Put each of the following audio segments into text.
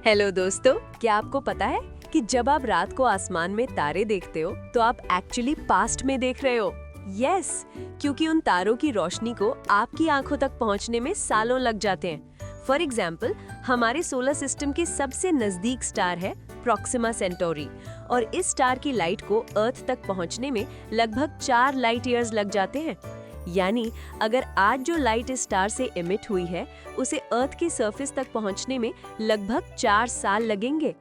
Hello दोस्तों, क्या आपको पता है कि जब आप रात को आसमान में तारे देखते हो तो आप एक्चुअली पास्ट में देख रहे हो। यस, क्योंकि उन तारों की रोशनी को आपकी आंखों तक पहुंचने में सालों लग जाते हैं। फॉर एग्जाम्पल, हमारे सोलर सिस्टम के सबसे नजदीक स्टार है प्रॉक्सिमा सेंटोरी, और इस स्टार की लाइट को अर्थ तक पहुंचने में लगभग 4 लाइट ईयर्स लग जाते हैं। यानी अगर आज जो लाइट इस स्टार से एमिट हुई है, उसे अर्थ के सरफेस तक पहुंचने में लगभग 4 साल लगेंगे।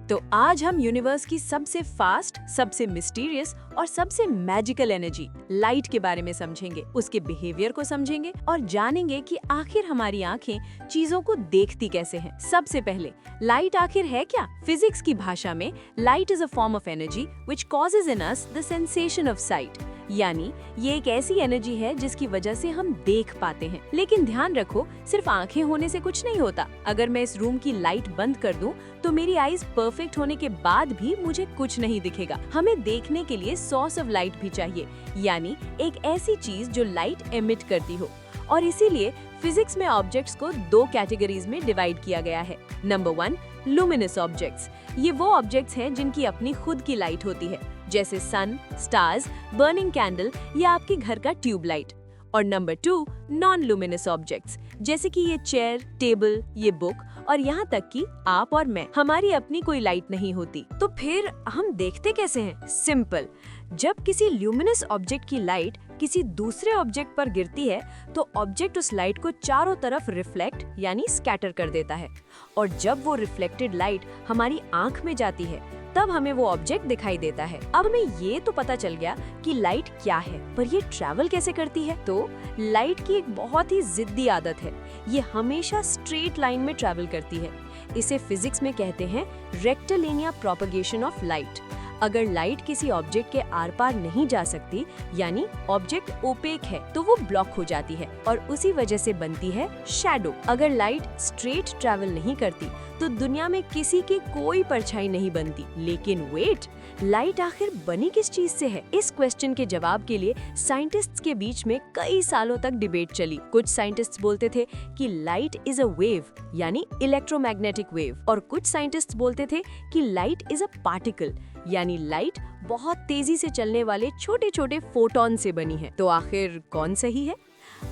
तो आज हम यूनिवर्स की सबसे फास्ट, सबसे मिस्टीरियस और सबसे मैजिकल एनर्जी लाइट के बारे में समझेंगे, उसके बिहेवियर को समझेंगे और जानेंगे कि आखिर हमारी आंखें चीजों को देखती कैसे हैं। सबसे पहले, लाइट आखिर है क्या? फिजिक्स की भाषा में light is a form of energy which causes in us the sensation of site. यानी ये एक ऐसी एनर्जी है जिसकी वजह से हम देख पाते हैं। लेकिन ध्यान रखो, सिर्फ आंखें होने से कुछ नहीं होता। अगर मैं इस रूम की लाइट बंद कर दूं, तो मेरी आईज परफेक्ट होने के बाद भी मुझे कुछ नहीं दिखेगा। हमें देखने के लिए सोर्स ऑफ लाइट भी चाहिए, यानी एक ऐसी चीज जो लाइट एमिट करती हो। और इसीलिए फिजिक्स में ऑब्जेक्ट्स को 2 कैटेगरीज में डिवाइड किया गया है। Number 1, luminous objects. ये वो ऑब्जेक्ट्स हैं जिनकी अपनी खुद की लाइट होती है, जैसे सन, स्टार्स, बर्निंग कैंडल या आपके घर का ट्यूब लाइट। और नंबर 2, नॉन लुमिनस ऑब्जेक्ट्स, जैसे कि ये चेयर, टेबल, ये बुक और यहाँ तक कि आप और मैं, हमारी अपनी कोई लाइट नहीं होती। तो फिर हम देखते कैसे हैं? सिंपल, जब किसी ल्यूमिनस ऑब्जेक्ट की लाइट किसी दूसरे ऑब्जेक्ट पर गिरती है, तो ऑब्जेक्ट उस लाइट को चारों तरफ रिफ्लेक्ट यानी स्कैटर कर देता है। और जब वो रिफ्लेक्टेड लाइट हमारी आंख में जाती है, तब हमें वो ऑब्जेक्ट दिखाई देता है। अब हमें ये तो पता चल गया कि लाइट क्या है, पर ये ट्रैवल कैसे करती है? तो लाइट की एक बहुत ही जिद्दी आदत है, ये हमेशा स्ट्रेट लाइन में ट्रैवल करती है। इसे फिजिक्स में कहते हैं रेक्टिलिनियर प्रोपगेशन ऑफ लाइट। अगर लाइट किसी ऑब्जेक्ट के आर पार नहीं जा सकती, यानी ऑब्जेक्ट ओपेक है, तो वो ब्लॉक हो जाती है और उसी वजह से बनती है शैडो। अगर लाइट स्ट्रेट ट्रैवल नहीं करती, तो दुनिया में किसी की कोई परछाई नहीं बनती। लेकिन वेट, लाइट आखिर बनी किस चीज से है? इस क्वेश्चन के जवाब के लिए साइंटिस्ट्स के बीच में कई सालों तक डिबेट चली। कुछ साइंटिस्ट्स बोलते थे कि लाइट इज अ वेव, यानी इलेक्ट्रोमैग्नेटिक वेव, और कुछ साइंटिस्ट्स बोलते थे कि लाइट इज अ पार्टिकल, यानी लाइट बहुत तेजी से चलने वाले छोटे छोटे फोटॉन से बनी है। तो आखिर कौन सही है?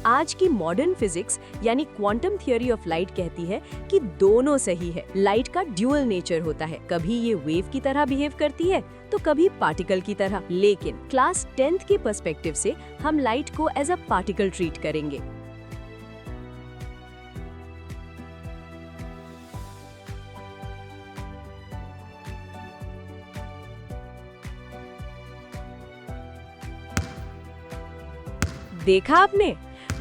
आज की मॉडर्न फिजिक्स यानी क्वांटम थ्योरी ऑफ लाइट कहती है कि दोनों सही है। लाइट का ड्यूअल नेचर होता है, कभी ये वेव की तरह बिहेव करती है तो कभी पार्टिकल की तरह। लेकिन क्लास 10th के पर्सपेक्टिव से हम लाइट को एज अ पार्टिकल ट्रीट करेंगे। देखा आपने,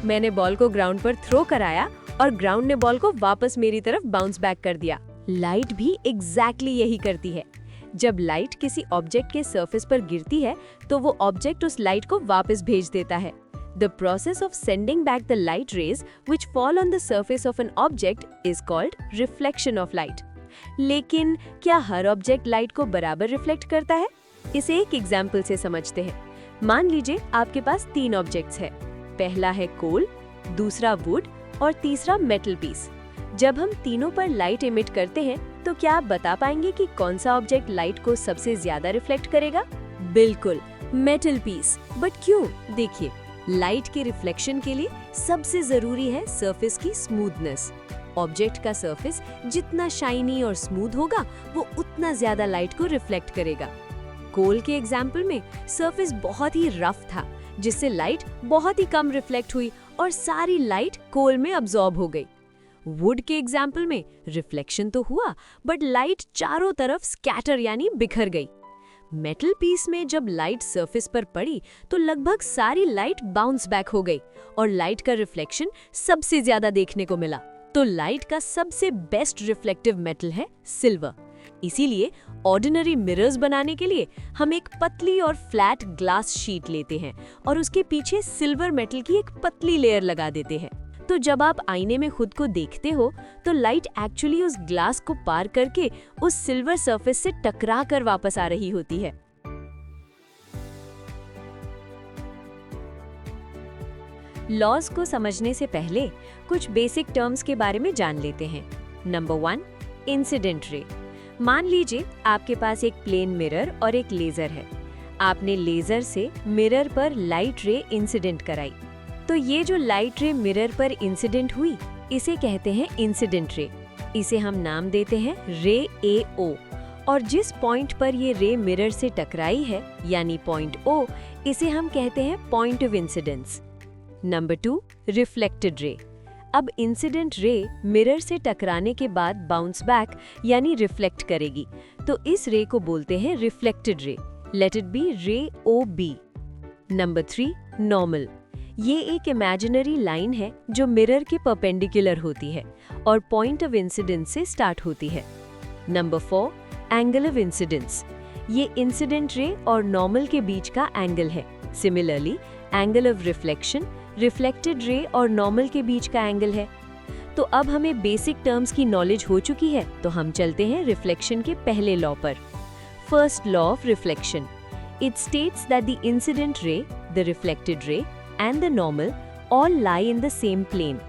मैंने बॉल को ग्राउंड पर थ्रो कराया और ग्राउंड ने बॉल को वापस मेरी तरफ बाउंस बैक कर दिया। लाइट भी एग्जैक्टली यही करती है। जब लाइट किसी ऑब्जेक्ट के सरफेस पर गिरती है, तो वो ऑब्जेक्ट उस लाइट को वापस भेज देता है। The process of sending back the light rays which fall on the surface of an object is called reflection of light. लेकिन क्या हर ऑब्जेक्ट लाइट को बराबर रिफ्लेक्ट करता है? इसे एक एग्जाम्पल से समझते हैं। मान लीजिए आपके पास 3 ऑब्जेक्ट्स हैं। पहला है कोल, दूसरा वुड और तीसरा मेटल पीस। जब हम तीनों पर लाइट एमिट करते हैं, तो क्या आप बता पाएंगे कि कौन सा ऑब्जेक्ट लाइट को सबसे ज्यादा रिफ्लेक्ट करेगा? बिल्कुल, मेटल पीस। बट क्यों? देखिए, लाइट के रिफ्लेक्शन के लिए सबसे जरूरी है सरफेस की स्मूथनेस। ऑब्जेक्ट का सरफेस जितना शाइनी और स्मूथ होगा, वो उतना ज्यादा लाइट को रिफ्लेक्ट करेगा। कोल के एग्जाम्पल में सरफेस बहुत ही रफ था, जिससे लाइट बहुत ही कम रिफ्लेक्ट हुई और सारी लाइट कोल में अब्सॉर्ब हो गई। वुड के एग्जाम्पल में रिफ्लेक्शन तो हुआ, बट लाइट चारों तरफ स्कैटर यानी बिखर गई। मेटल पीस में जब लाइट सरफेस पर पड़ी, तो लगभग सारी लाइट बाउंस बैक हो गई और लाइट का रिफ्लेक्शन सबसे ज्यादा देखने को मिला। तो लाइट का सबसे बेस्ट रिफ्लेक्टिव मेटल है सिल्वर। इसीलिए ऑर्डिनरी मिरर्स बनाने के लिए हम एक पतली और फ्लैट ग्लास शीट लेते हैं और उसके पीछे सिल्वर मेटल की एक पतली लेयर लगा देते हैं। तो जब आप आईने में खुद को देखते हो, तो लाइट एक्चुअली उस ग्लास को पार करके उस सिल्वर सरफेस से टकरा कर वापस आ रही होती है। लॉज को समझने से पहले कुछ बेसिक टर्म्स के बारे में जान लेते हैं। Number 1, incident ray. मान लीजिए आपके पास एक प्लेन मिरर और एक लेजर है। आपने लेजर से मिरर पर लाइट रे इंसिडेंट कराई, तो ये जो लाइट रे मिरर पर इंसिडेंट हुई, इसे कहते हैं इंसिडेंट रे। इसे हम नाम देते हैं रे AO। और जिस पॉइंट पर ये रे मिरर से टकराई है, यानी पॉइंट O, इसे हम कहते हैं point of incidence. Number 2, reflected ray. अब इंसिडेंट रे मिरर से टकराने के बाद बाउंस बैक यानी रिफ्लेक्ट करेगी, तो इस रे को बोलते हैं reflected ray. Let it be रे OB। Number 3, normal. ये एक इमेजिनरी लाइन है जो मिरर के परपेंडिकुलर होती है और पॉइंट ऑफ इंसिडेंस से स्टार्ट होती है। Number 4, angle of incidence. ये इंसिडेंट रे और नॉर्मल के बीच का एंगल है। Similarly, angle of reflection reflected ray और नॉर्मल के बीच का एंगल है। तो अब हमें बेसिक टर्म्स की नॉलेज हो चुकी है, तो हम चलते हैं रिफ्लेक्शन के पहले लॉ पर। First law of reflection, it states that the incident ray, the reflected ray and the normal all lie in the same plane.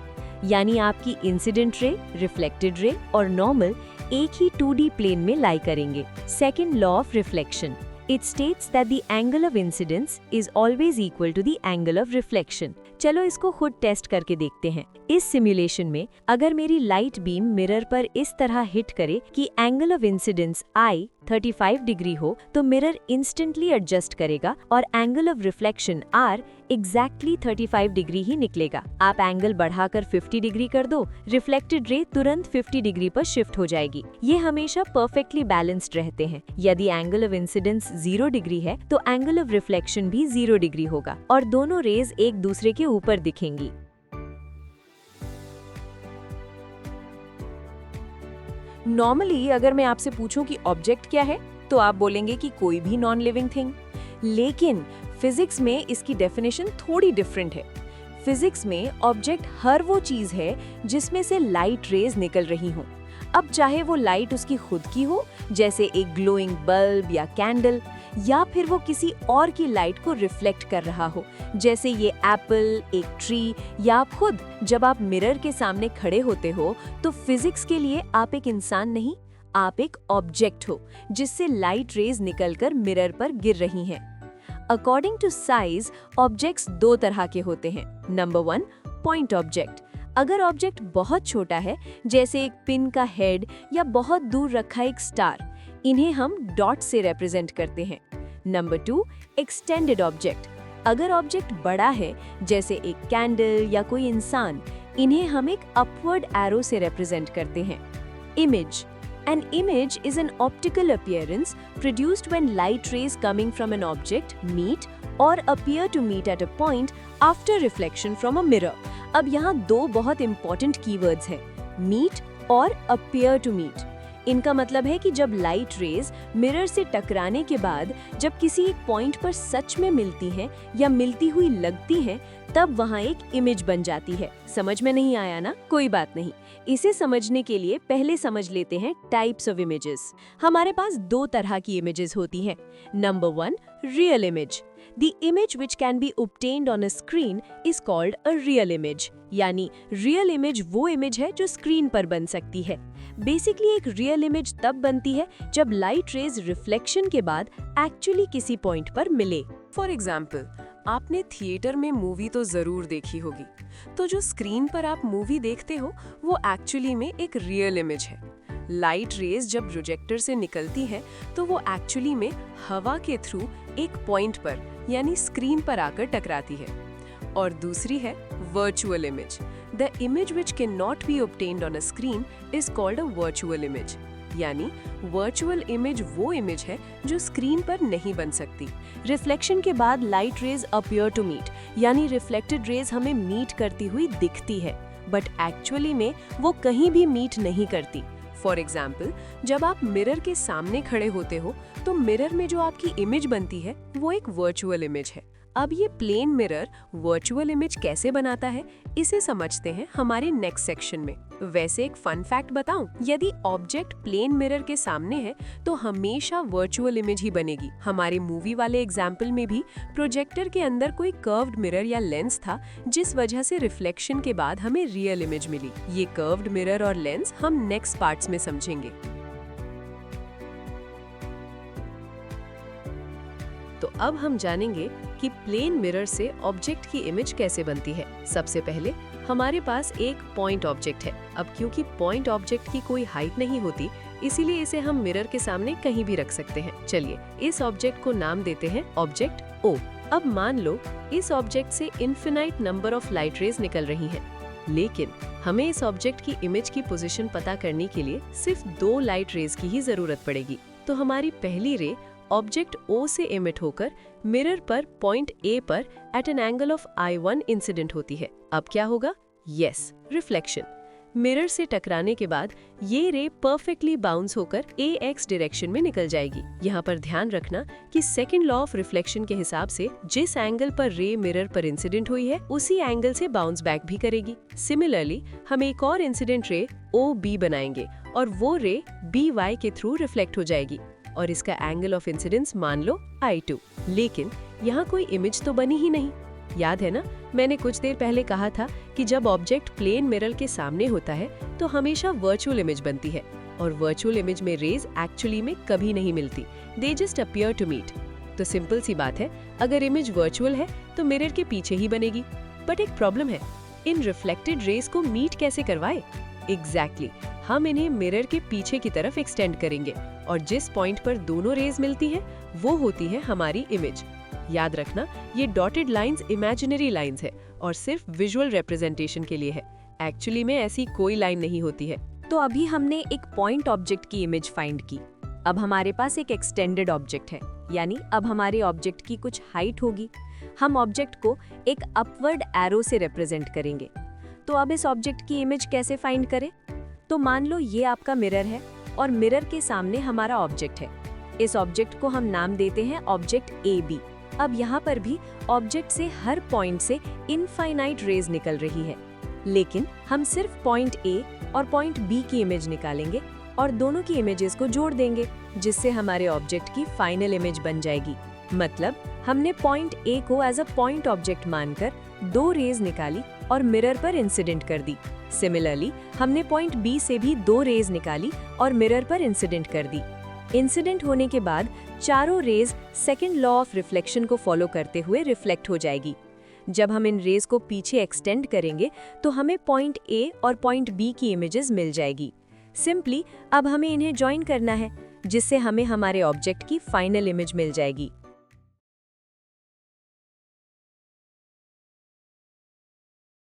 यानी आपकी इंसिडेंट रे, रिफ्लेक्टेड रे और नॉर्मल एक ही 2D प्लेन में lie करेंगे। Second law of reflection, it states that the angle of incidence is always equal to the angle of reflection. चलो इसको खुद test करके देखते हैं। इस सिमुलेशन में अगर मेरी लाइट बीम मिरर पर इस तरह हिट करे कि angle of incidence I 35 degree हो, तो मिरर इंस्टेंटली एडजस्ट करेगा और angle of reflection R exactly 35 degree ही निकलेगा। आप एंगल बढ़ाकर 50 डिग्री कर दो, रिफ्लेक्टेड रे तुरंत 50 डिग्री पर शिफ्ट हो जाएगी। ये हमेशा परफेक्टली बैलेंस्ड रहते हैं। यदि एंगल ऑफ इंसिडेंस 0 डिग्री है, तो एंगल ऑफ रिफ्लेक्शन भी 0 डिग्री होगा और दोनों रेज एक दूसरे के ऊपर दिखेंगी। नॉर्मली अगर मैं आपसे पूछूं कि ऑब्जेक्ट क्या है, तो आप बोलेंगे कि कोई भी नॉन लिविंग थिंग। लेकिन फिजिक्स में इसकी डेफिनेशन थोड़ी डिफरेंट है। फिजिक्स में ऑब्जेक्ट हर वो चीज है जिसमें से लाइट रेज निकल रही हो। अब चाहे वो लाइट उसकी खुद की हो, जैसे एक ग्लोइंग बल्ब या कैंडल, या फिर वो किसी और की लाइट को रिफ्लेक्ट कर रहा हो, जैसे ये एप्पल, एक ट्री, या आप खुद। जब आप मिरर के सामने खड़े होते हो, तो फिजिक्स के लिए आप एक इंसान नहीं, आप एक ऑब्जेक्ट हो जिससे लाइट रेज निकलकर मिरर पर गिर रही हैं। अकॉर्डिंग टू साइज, ऑब्जेक्ट्स 2 तरह के होते हैं। Number 1, point object. अगर ऑब्जेक्ट बहुत छोटा है, जैसे एक पिन का हेड या बहुत दूर रखा एक स्टार, इन्हें हम डॉट से रिप्रेजेंट करते हैं। Number 2, extended object. अगर ऑब्जेक्ट बड़ा है, जैसे एक कैंडल या कोई इंसान, इन्हें हम एक अपवर्ड एरो से रिप्रेजेंट करते हैं। Image. An image is an optical appearance produced when light rays coming from an object meet or appear to meet at a point after reflection from a mirror. अब यहाँ 2 बहुत important keywords हैं, meet और appear to meet। इनका मतलब है कि जब लाइट रेज मिरर से टकराने के बाद जब किसी एक पॉइंट पर सच में मिलती हैं या मिलती हुई लगती हैं, तब वहाँ एक इमेज बन जाती है। समझ में नहीं आया ना? कोई बात नहीं। इसे समझने के लिए पहले समझ लेते हैं टाइप्स ऑफ इमेजेस। हमारे पास 2 तरह की इमेजेस होती हैं। Number 1, real image. The image which can be obtained on a screen is called a real image। यानी रियल इमेज वो इमेज है जो स्क्रीन पर बन सकती है। बेसिकली एक रियल इमेज तब बनती है जब लाइट रेज रिफ्लेक्शन के बाद एक्चुअली किसी पॉइंट पर मिले। फॉर एग्जाम्पल, आपने थिएटर में मूवी तो जरूर देखी होगी, तो जो स्क्रीन पर आप मूवी देखते हो वो एक्चुअली में एक रियल इमेज है। लाइट रेज जब प्रोजेक्टर से निकलती है तो वो एक्चुअली में हवा के थ्रू एक पॉइंट पर यानी स्क्रीन पर आकर टकराती है। और दूसरी है virtual image. The image which can not be obtained on a screen is called a virtual image. यानी वर्चुअल इमेज वो इमेज है जो स्क्रीन पर नहीं बन सकती। रिफ्लेक्शन के बाद light rays appear to meet, यानी रिफ्लेक्टेड रेज हमें मीट करती हुई दिखती है, बट एक्चुअली में वो कहीं भी मीट नहीं करती। फॉर एग्जाम्पल, जब आप मिरर के सामने खड़े होते हो, तो मिरर में जो आपकी इमेज बनती है वो एक वर्चुअल इमेज है। अब ये प्लेन मिरर वर्चुअल इमेज कैसे बनाता है, इसे समझते हैं हमारे नेक्स्ट सेक्शन में। वैसे एक फन फैक्ट बताऊं, यदि ऑब्जेक्ट प्लेन मिरर के सामने है तो हमेशा वर्चुअल इमेज ही बनेगी। हमारे मूवी वाले एग्जाम्पल में भी प्रोजेक्टर के अंदर कोई कर्व्ड मिरर या लेंस था, जिस वजह से रिफ्लेक्शन के बाद हमें रियल इमेज मिली। ये कर्व्ड मिरर और लेंस हम नेक्स्ट पार्ट्स में समझेंगे। तो अब हम जानेंगे कि प्लेन मिरर से ऑब्जेक्ट की इमेज कैसे बनती है। सबसे पहले हमारे पास एक पॉइंट ऑब्जेक्ट है। अब क्योंकि पॉइंट ऑब्जेक्ट की कोई हाइट नहीं होती, इसीलिए इसे हम मिरर के सामने कहीं भी रख सकते हैं। चलिए इस ऑब्जेक्ट को नाम देते हैं ऑब्जेक्ट O। अब मान लो इस ऑब्जेक्ट से infinite number of light rays निकल रही हैं, लेकिन हमें इस ऑब्जेक्ट की इमेज की पोजीशन पता करने के लिए सिर्फ 2 लाइट रेज की ही जरूरत पड़ेगी। तो हमारी पहली रे ऑब्जेक्ट O से इमिट होकर मिरर पर पॉइंट A पर at an angle of I1 incident होती है। अब क्या होगा? Yes, reflection. मिरर से टकराने के बाद ये रे परफेक्टली बाउंस होकर AX डायरेक्शन में निकल जाएगी। यहाँ पर ध्यान रखना कि सेकंड लॉ ऑफ रिफ्लेक्शन के हिसाब से जिस एंगल पर रे मिरर पर इंसिडेंट हुई है, उसी एंगल से बाउंस बैक भी करेगी। सिमिलरली हम एक और इंसिडेंट रे OB बनाएंगे और वो रे BY के थ्रू रिफ्लेक्ट हो जाएगी और इसका एंगल ऑफ इंसिडेंस मान लो I2। लेकिन यहाँ कोई इमेज तो बनी ही नहीं। याद है ना, मैंने कुछ देर पहले कहा था कि जब ऑब्जेक्ट प्लेन मिरर के सामने होता है तो हमेशा वर्चुअल इमेज बनती है, और वर्चुअल इमेज में रेज एक्चुअली में कभी नहीं मिलती, they just appear to meet. तो सिंपल सी बात है, अगर इमेज वर्चुअल है तो मिरर के पीछे ही बनेगी। बट एक प्रॉब्लम है, इन रिफ्लेक्टेड रेज को मीट कैसे करवाए? एग्जैक्टली, हम इन्हें मिरर के पीछे की तरफ एक्सटेंड करेंगे और जिस पॉइंट पर दोनों रेज मिलती है वो होती है हमारी इमेज। याद रखना, ये डॉटेड लाइंस इमेजिनरी लाइंस है और सिर्फ विजुअल रिप्रेजेंटेशन के लिए है। एक्चुअली में ऐसी कोई लाइन नहीं होती है। तो अभी हमने एक पॉइंट ऑब्जेक्ट की इमेज फाइंड की। अब हमारे पास एक एक्सटेंडेड ऑब्जेक्ट है, यानी अब हमारे ऑब्जेक्ट की कुछ हाइट होगी। हम ऑब्जेक्ट को एक अपवर्ड एरो से रिप्रेजेंट करेंगे। तो अब इस ऑब्जेक्ट की इमेज कैसे फाइंड करें? तो मान लो ये आपका मिरर है और मिरर के सामने हमारा ऑब्जेक्ट है। इस ऑब्जेक्ट को हम नाम देते हैं ऑब्जेक्ट AB। अब यहाँ पर भी ऑब्जेक्ट से हर पॉइंट से इनफाइनाइट रेज निकल रही है, लेकिन हम सिर्फ पॉइंट A और पॉइंट B की इमेज निकालेंगे और दोनों की इमेजेस को जोड़ देंगे, जिससे हमारे ऑब्जेक्ट की फाइनल इमेज बन जाएगी। मतलब हमने पॉइंट A को एज अ पॉइंट ऑब्जेक्ट मानकर 2 रेज निकाली और मिरर पर इंसिडेंट कर दी। सिमिलरली हमने पॉइंट B से भी 2 रेज निकाली और मिरर पर इंसिडेंट कर दी। इंसिडेंट होने के बाद चारों rays second law of reflection को फॉलो करते हुए रिफ्लेक्ट हो जाएगी। जब हम इन रेज को पीछे एक्सटेंड करेंगे तो हमें पॉइंट A और पॉइंट B की इमेजेस मिल जाएगी। सिंपली अब हमें इन्हें ज्वाइन करना है, जिससे हमें हमारे ऑब्जेक्ट की फाइनल इमेज मिल जाएगी।